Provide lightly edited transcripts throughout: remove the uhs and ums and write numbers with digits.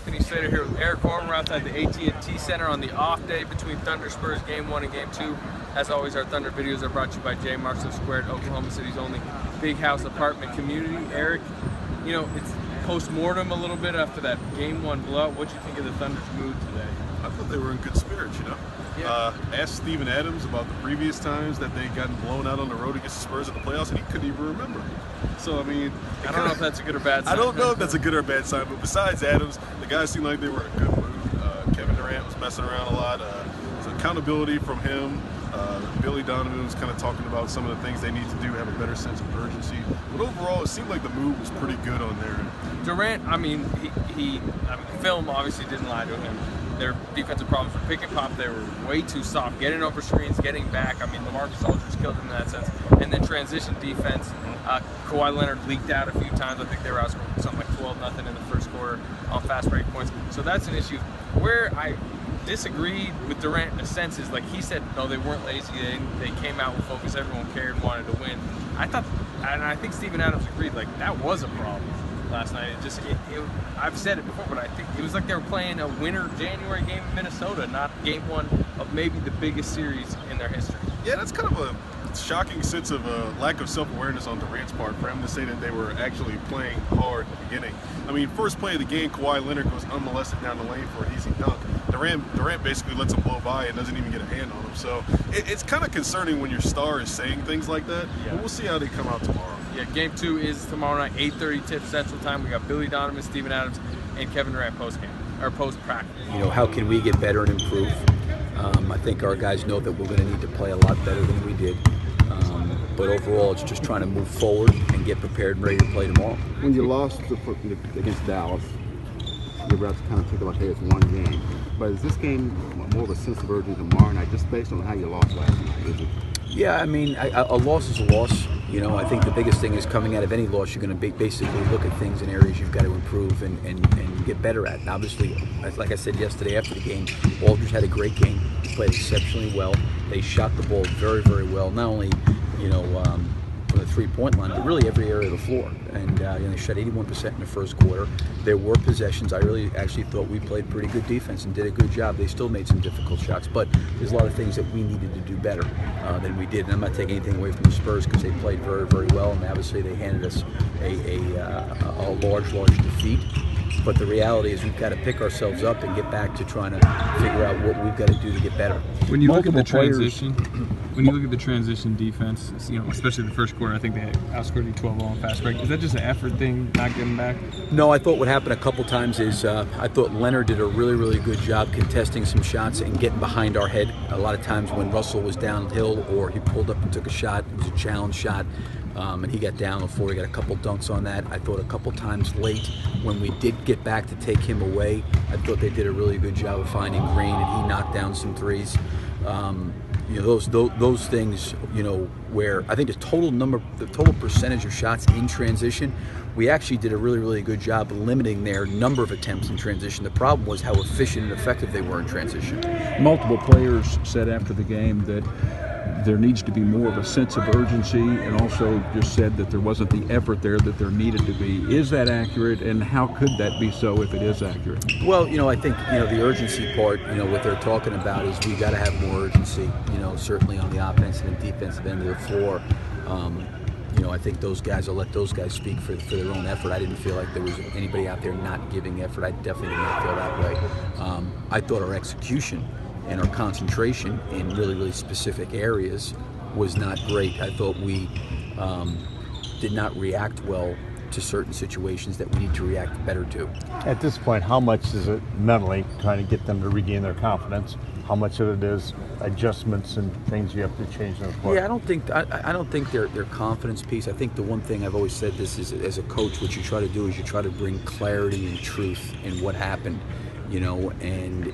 Anthony Slater here with Eric Horner outside the AT&T Center on the off day between Thunder Spurs Game 1 and Game 2. As always, our Thunder videos are brought to you by J. Marshall Squared, Oklahoma City's only big house apartment community. Eric, you know, it's post-mortem a little bit after that Game 1 blowout. What do you think of the Thunder's mood today? I thought they were in good spirits, you know. Yeah. Asked Steven Adams about the previous times that they'd gotten blown out on the road against the Spurs in the playoffs, and he couldn't even remember. So, I mean... I don't know if that's a good or bad sign. I don't know if that's a good or bad sign, but besides Adams, the guys seemed like they were in a good mood. Kevin Durant was messing around a lot. So accountability from him. Billy Donovan was kind of talking about some of the things they need to do, have a better sense of urgency. But overall, it seemed like the mood was pretty good on there. Durant, I mean, film obviously didn't lie to him. Their defensive problems for pick and pop, they were way too soft. Getting over screens, getting back. I mean, LaMarcus Aldridge killed him in that sense. And then transition defense. Kawhi Leonard leaked out a few times. I think they were outscored something like 12-0 in the first quarter on fast break points. So that's an issue. Where I disagreed with Durant in a sense is, like he said, no, they weren't lazy. They came out with focus. Everyone cared, wanted to win. I thought, and I think Steven Adams agreed, like that was a problem last night. I've said it before, but I think it was like they were playing a winter January game in Minnesota, not Game 1 of maybe the biggest series in their history. Yeah, that's kind of a shocking sense of lack of self-awareness on Durant's part for him to say that they were actually playing hard at the beginning. I mean, first play of the game, Kawhi Leonard goes unmolested down the lane for an easy dunk. Durant basically lets him blow by and doesn't even get a hand on him. So it's kind of concerning when your star is saying things like that. Yeah. But we'll see how they come out tomorrow. Yeah, Game 2 is tomorrow night, 8:30 tip Central Time. We got Billy Donovan, Steven Adams, and Kevin Durant post-game, or post-practice. You know, how can we get better and improve? I think our guys know that we're going to need to play a lot better than we did. But overall, it's just trying to move forward and get prepared and ready to play tomorrow. When you lost against Dallas, you were able to kind of think about, hey, it's one game. But is this game more of a sense of urgency tomorrow night, just based on how you lost last night? Is it? Yeah, I mean, a loss is a loss. You know, I think the biggest thing is coming out of any loss, you're going to basically look at things in areas you've got to improve and get better at. And obviously, like I said yesterday after the game, Aldridge had a great game. He played exceptionally well. They shot the ball very, very well. Not only, you know, from the three-point line, but really every area of the floor. And you know, they shot 81% in the first quarter. There were possessions. I really actually thought we played pretty good defense and did a good job. They still made some difficult shots, but there's a lot of things that we needed to do better than we did. And I'm not taking anything away from the Spurs because they played very, very well, and obviously they handed us a large defeat. But the reality is we've got to pick ourselves up and get back to trying to figure out what we've got to do to get better. When you look at the transition defense, you know, especially the first quarter, I think they outscored you 12-0 on fast break. Is that just an effort thing, not getting back? No, I thought what happened a couple times is I thought Leonard did a really, really good job contesting some shots and getting behind our head. A lot of times when Russell was downhill or he pulled up and took a shot, it was a challenge shot. And he got down before he got a couple dunks on that. I thought a couple times late when we did get back to take him away, I thought they did a really good job of finding Green, and he knocked down some threes. You know, those things, you know, where I think the total percentage of shots in transition, we actually did a really, really good job of limiting their number of attempts in transition. The problem was how efficient and effective they were in transition. Multiple players said after the game that there needs to be more of a sense of urgency, and also just said that there wasn't the effort there that there needed to be. Is that accurate, and how could that be so if it is accurate? Well, you know, I think, you know, the urgency part, you know, what they're talking about is we got to have more urgency, you know, certainly on the offensive and defensive end of the floor. You know, I think those guys, I'll let those guys speak for their own effort. I didn't feel like there was anybody out there not giving effort. I definitely did not feel that way. I thought our execution and our concentration in really, really specific areas was not great. I thought we did not react well to certain situations that we need to react better to. At this point, how much is it mentally trying to get them to regain their confidence? How much of it is adjustments and things you have to change in the play? Yeah, I don't think their confidence piece. I think the one thing I've always said this is, as a coach, what you try to do is you try to bring clarity and truth in what happened, you know, and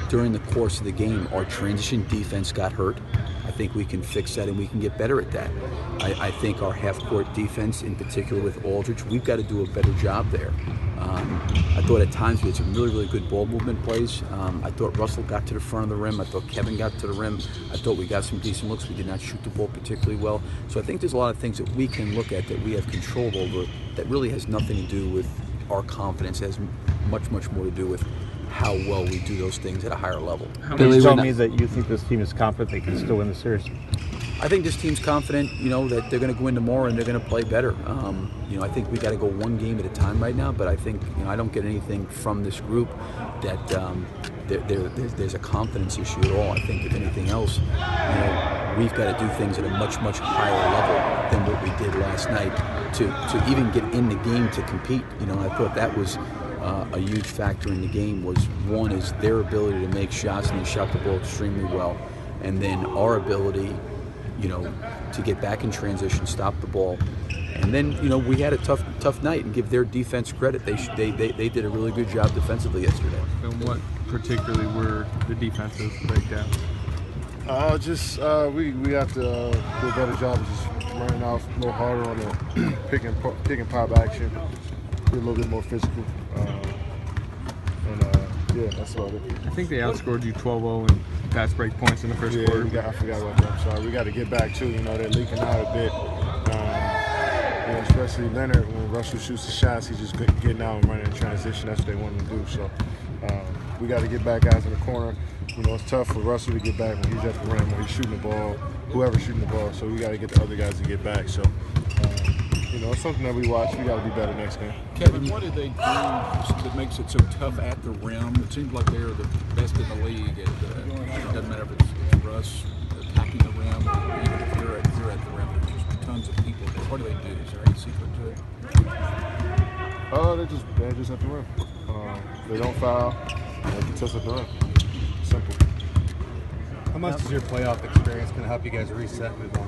during the course of the game, our transition defense got hurt. I think we can fix that and we can get better at that. I think our half-court defense, in particular with Aldridge, we've got to do a better job there. I thought at times we had some really, really good ball movement plays. I thought Russell got to the front of the rim. I thought Kevin got to the rim. I thought we got some decent looks. We did not shoot the ball particularly well. So I think there's a lot of things that we can look at that we have control over that really has nothing to do with our confidence has much more to do with how well we do those things at a higher level. Billy, tell me that you think this team is confident they can still win the series. I think this team's confident, that they're going to go in tomorrow and they're going to play better. I think we got to go one game at a time right now. But I think I don't get anything from this group that there's a confidence issue at all. I think if anything else, we've got to do things at a much higher level than what we did last night to even get in the game to compete. I thought that was a huge factor in the game. Was one is their ability to make shots, and they shot the ball extremely well, and then our ability to get back in transition, stop the ball. And then, we had a tough night, and give their defense credit. They did a really good job defensively yesterday. And what particularly were the defensive breakdowns? We have to do a better job of just running off a little harder on the pick and pop action, be a little bit more physical. Yeah, that's about it. I think they outscored you 12-0 in fast break points in the first quarter. I forgot about that. I'm sorry. We got to get back too. They're leaking out a bit. Especially Leonard, when Russell shoots the shots, he's just getting out and running in transition. That's what they want him to do. So we got to get back guys in the corner. It's tough for Russell to get back when he's at the rim, when he's shooting the ball, whoever's shooting the ball. So we got to get the other guys to get back. So it's something that we watch. We got to be better next game. Kevin, what did they do that makes it so tough at the rim? It seems like they're the best in the league. It doesn't matter if it's Russ attacking the rim, or even if you're at the rim. There's just tons of people there. What do they do? Is there any secret to it? They're just at the rim. They don't foul. They can touch at the rim. Simple. How much is your playoff experience going to help you guys reset and move on?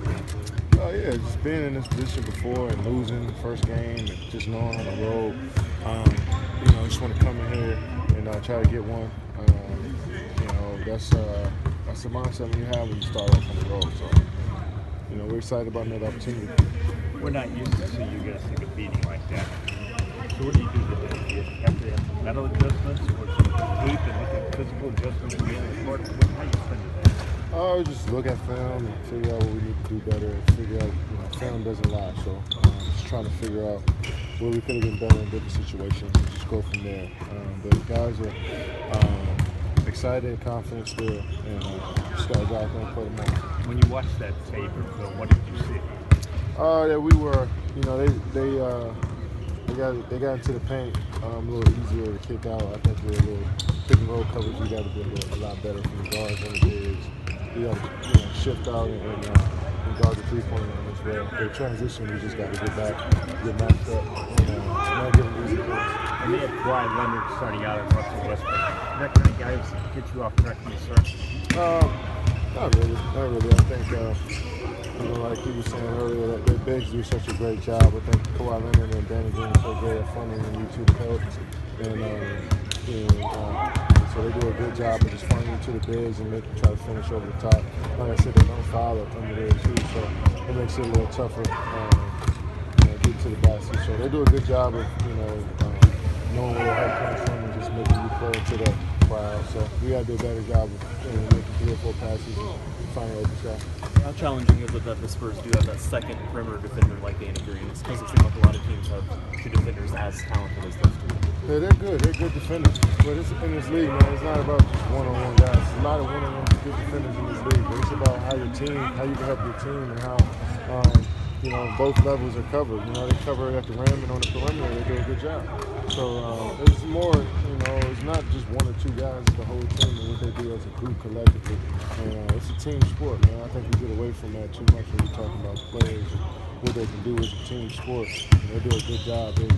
Just being in this position before and losing the first game and just knowing on the road, just want to come in here and try to get one. That's the mindset you have when you start off on the road. So, we're excited about another opportunity. We're not used to seeing you guys take a beating like that. So what do you do today? Do you have to have mental adjustments or some sleep and make a physical adjustment to be on the court? How do you spend the day? Just look at film and figure out what we need to do better. And figure out, film doesn't lie. So just trying to figure out where we could have been better in different situations and just go from there. The guys are excited and confident still, and just got to go out there and play tomorrow. When you watch that tape or film, what did you see? That we were, they got into the paint a little easier to kick out. I think we're a little pick and roll coverage. We got to be a lot better from the guards and the bigs. We got to shift out and guard the three-point line as well. The transition, we just got to get back, get matched up, and not give them easy points. And they had Kawhi Leonard starting out at Russell Westbrook. That kind of guys get you off track from the start. Not really. I think, like he was saying earlier, that their bigs do such a great job. I think Kawhi Leonard and Danny Green are so great at funneling you to the help. So they do a good job of just funneling you to the bigs and try to finish over the top. Like I said, they don't foul up under there too, so it makes it a little tougher get to the basket. So they do a good job of knowing where the help comes from and just making you play into that crowd. So we got to do a better job of making 3 or 4 passes and finding open shot. How challenging is it that the Spurs do have that second perimeter defender like Danny Green? It doesn't seem like a lot of teams have 2 defenders as talented as those 2. Yeah, they're good. They're good defenders. But in this league, man, it's not about just one-on-one guys. There's a lot of one-on-one good defenders in this league. But it's about how you can help your team, and how both levels are covered. They cover at the rim and on the perimeter. They do a good job. So it's more, it's not just 1 or 2 guys. It's the whole team and what they do as a group collectively. And it's a team sport, man. I think we get away from that too much when we're talking about players and what they can do as a team sport. They do a good job. Their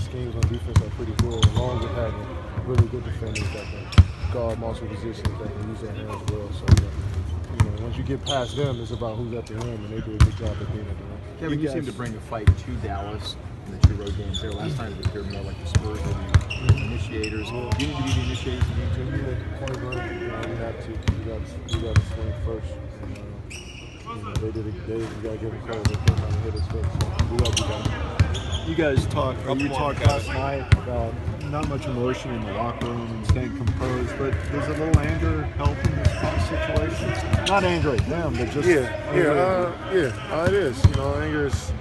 schemes on defense are pretty good, along with having really good defenders that can guard multiple positions, that can use their hands well. So, once you get past them, it's about who's at the rim, and they do a good job at being at the rim. Kevin, you seem to bring the fight to Dallas in the 2 road games there. Last time it appeared more like the Spurs were the initiators. Do you need to be the initiators of the game too? Point guard, we have to. We got to swing first. They got to give them credit. They came out and hit us first. So we got to do that. You guys talked last night about not much emotion in the locker room and staying composed, but does a little anger help in this kind of situation? Not anger at them, but just it is. Anger is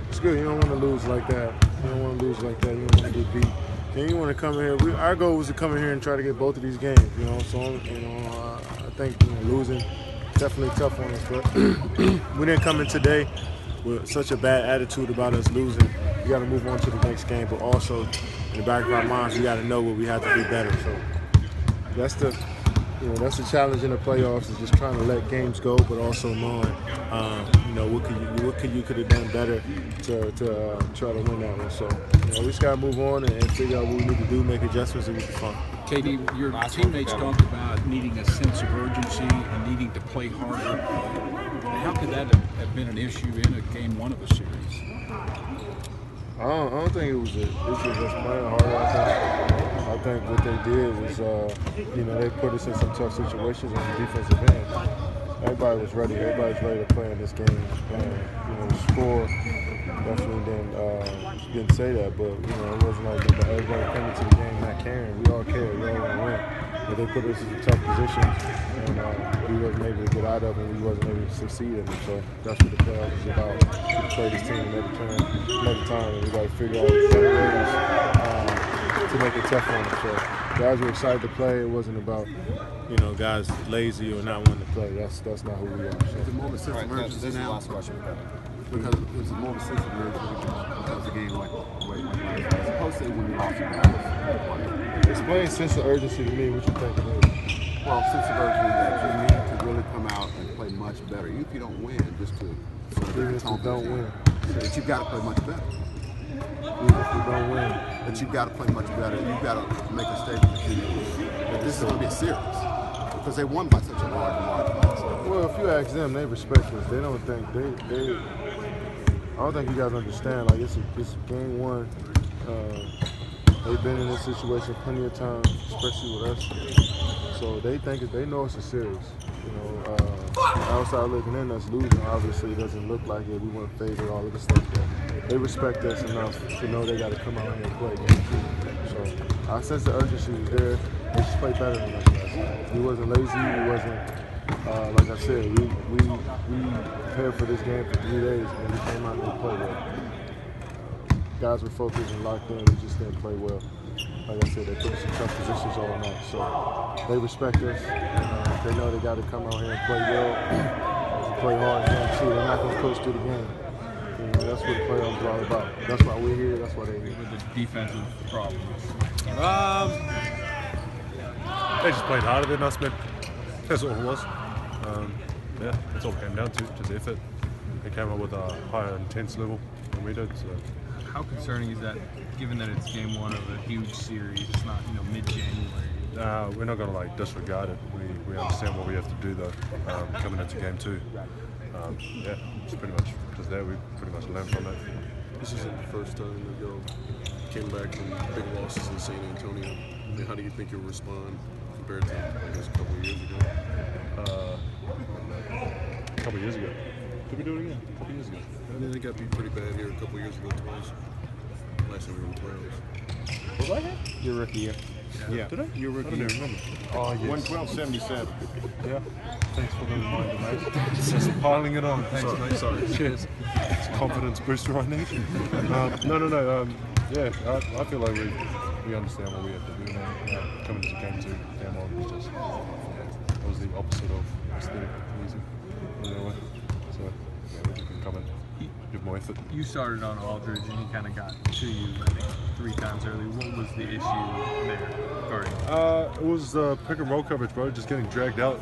it's good. You don't want to lose like that. You don't want to lose like that. You don't want to get beat. And you want to come in here. Our goal was to come in here and try to get both of these games. You know, so I think losing definitely tough on us, but we didn't come in today with such a bad attitude about us losing. We got to move on to the next game, but also in the back of our minds, we got to know what we have to do better. So that's the challenge in the playoffs, is just trying to let games go, but also knowing, what you could have done better to try to win that one. So we just got to move on and figure out what we need to do, make adjustments, and get the fun. Katie, your teammates talked about needing a sense of urgency and needing to play harder. How could that have been an issue in a game one of a series? I don't think it was an issue of us playing harder. I think what they did was, they put us in some tough situations on the defensive end. Everybody was ready. Everybody's ready to play in this game. The score definitely didn't say that, but it wasn't like everybody came into the game not caring. We all cared. We all want to win. But they put us in tough positions, and we wasn't able to get out of them. We wasn't able to succeed in them. So that's what the playoffs is about. We play this team another time, and we got to figure out better ways to make it tough on them. So guys were excited to play. It wasn't about guys lazy or not wanting to play. That's not who we are. So. Is it more of a sense of urgency now? Last question. Because it was more of a sense of urgency because the game went as opposed to when you lost your Dallas. Explain sense of urgency to me. What you think it is? Well, sense of urgency that you need to really come out and play much better. Even if you don't win, just to even if you don't win, that you've got to play much better. Even if you don't win, that you've got to play much better. You've got to make a statement that this is going to be a series because they won by such a large margin. Well, if you ask them, they respect us. They don't think they. I don't think you guys understand. Like it's game one. They've been in this situation plenty of times, especially with us. So they know it's a series. Outside looking in, us losing obviously it doesn't look like it. We weren't favored, all of the stuff. But they respect us enough to know they got to come out here and play game two. So our sense of urgency was there. They just played better than us last night. We wasn't lazy. We wasn't. Like I said, we prepared for this game for 3 days, and we came out and we played well. Guys were focused and locked in. We just didn't play well. Like I said, they put us in tough positions all night, so they respect us. And, they know they got to come out here and play well, play hard in game two. They're not going to coast through the game. That's what the playoffs are all about. That's why we're here. That's why they're here. With the defensive problems. They just played harder than us, man. That's all it was. That's all it came down to, just effort. They came up with a higher intense level than we did. So. How concerning is that, given that it's game one of a huge series? It's not, mid-January. We're not going to disregard it. We understand what we have to do though, coming into game two. It's pretty much just that. We pretty much learned from it. This isn't the first time that y'all came back from big losses in San Antonio. And how do you think you'll respond compared to, I guess, a couple of years ago? A couple of years ago. Did we do it again? A couple of years ago. And then they got beat pretty bad here a couple of years ago twice. Last time we were in the playoffs. Was I here? Your rookie year. Yeah. Did I? Your rookie year. I don't even remember. Oh, yes. 112.77. Yeah. Thanks for the reminder, mate. Just piling it on. Thanks, mate. Sorry. Cheers. It's a confidence booster I need. No. I feel like we understand what we have to do now. Coming into game two, game one was just it was the opposite of aesthetic easy in that way. So we just can come in, give more effort. You started on Aldridge and he kind of got to you, I think, 3 times early. What was the issue there guarding? It was pick and roll coverage, bro. Just getting dragged out,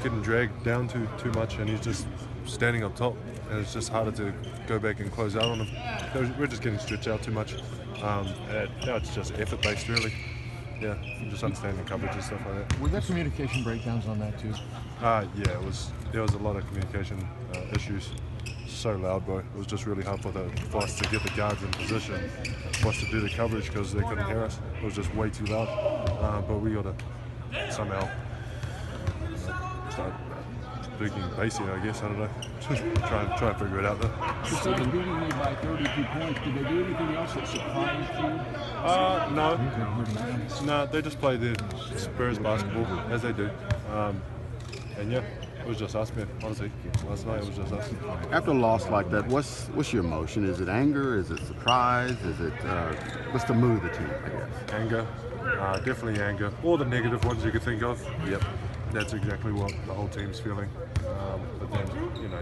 getting dragged down too much, and he's just standing up top, and it's just harder to go back and close out on him. We're just getting stretched out too much. Now it's just effort based, really. Yeah, just understanding coverage and stuff like that. Were there communication breakdowns on that too? Yeah, there was a lot of communication issues. So loud, bro. It was just really hard for us to get the guards in position, for us to do the coverage because they couldn't hear us. It was just way too loud. But we got to somehow start speaking bassy, I guess. I don't know. Just try and figure it out though. Instead of beating you by 32 points, did they do anything else that surprised you? No, they just play their Spurs basketball as they do. And yeah, It was just us, man. Honestly, last night it was just us. After a loss like that, what's your emotion? Is it anger? Is it surprise? Is it what's the mood of the team? I guess Anger, definitely anger. All the negative ones you could think of. Yep, that's exactly what the whole team's feeling. But then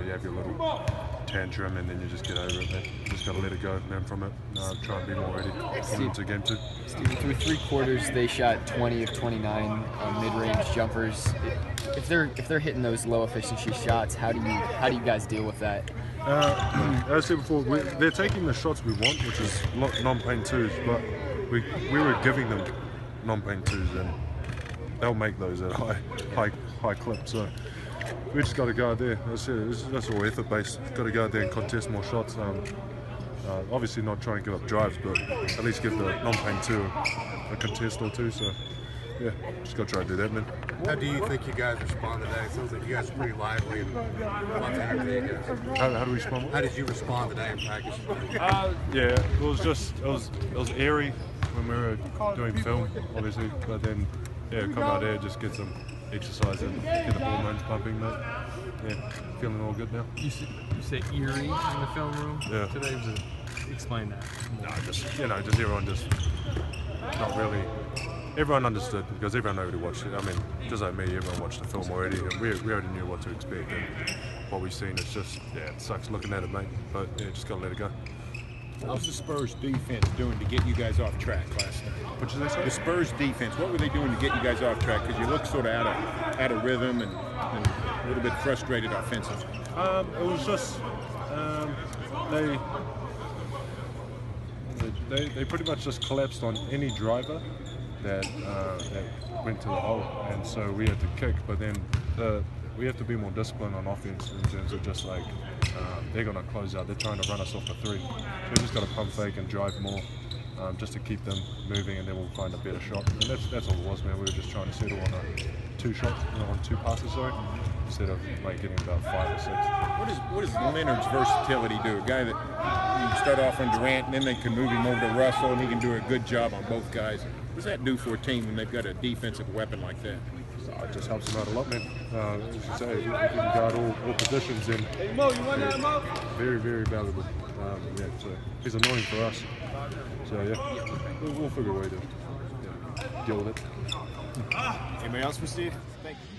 you have your little tantrum, and then you just get over it, man. You just gotta let it go, learn from it. Try and be more ready going into game 2. Steve, through 3 quarters, they shot 20 of 29 mid-range jumpers. If they're hitting those low efficiency shots, how do you guys deal with that? As I said before, they're taking the shots we want, which is non-paint 2s, but we were giving them non-paint 2s, and they'll make those at high clip. So we just got to go out there. That's all effort based. Got to go out there and contest more shots. Obviously not trying to give up drives, but at least give the non-paint 2 a contest or 2. So yeah, just got to try to do that, man. How do you think you guys respond today? It sounds like you guys are pretty lively and lots of energy. How do we respond? How did you respond today in practice? Yeah, it was airy when we were doing film, obviously, but then come out there, just get some exercise and get the hormones pumping. But yeah, feeling all good now. You say eerie in the film room today? Explain that. No, just everyone just not really. Everyone understood because everyone already watched it. I mean, just like me, everyone watched the film already, and we already knew what to expect. And what we've seen, it's just it sucks looking at it, mate. But yeah, just gotta let it go. How's the Spurs defense doing to get you guys off track last night? What did they say? The Spurs defense, what were they doing to get you guys off track? Because you look sort of out of rhythm and a little bit frustrated offensively. It was just they pretty much just collapsed on any driver that went to the hole, and so we had to kick. But then we have to be more disciplined on offense in terms of just like they're going to close out. They're trying to run us off the 3. So we just got to pump fake and drive more just to keep them moving, and then we'll find a better shot. And that's all it was, man. We were just trying to settle on 2 shots, on 2 passes, sorry, instead of like getting about 5 or 6. What does Leonard's versatility do? A guy that you start off on Durant, and then they can move him over to Russell, and he can do a good job on both guys. What does that do for a team when they've got a defensive weapon like that? It just helps them out a lot, man. As you say, if you can guard all positions, then very, very valuable. So he's annoying for us. So yeah, we'll figure a way to deal with it. Anybody else for Steve? Thank you.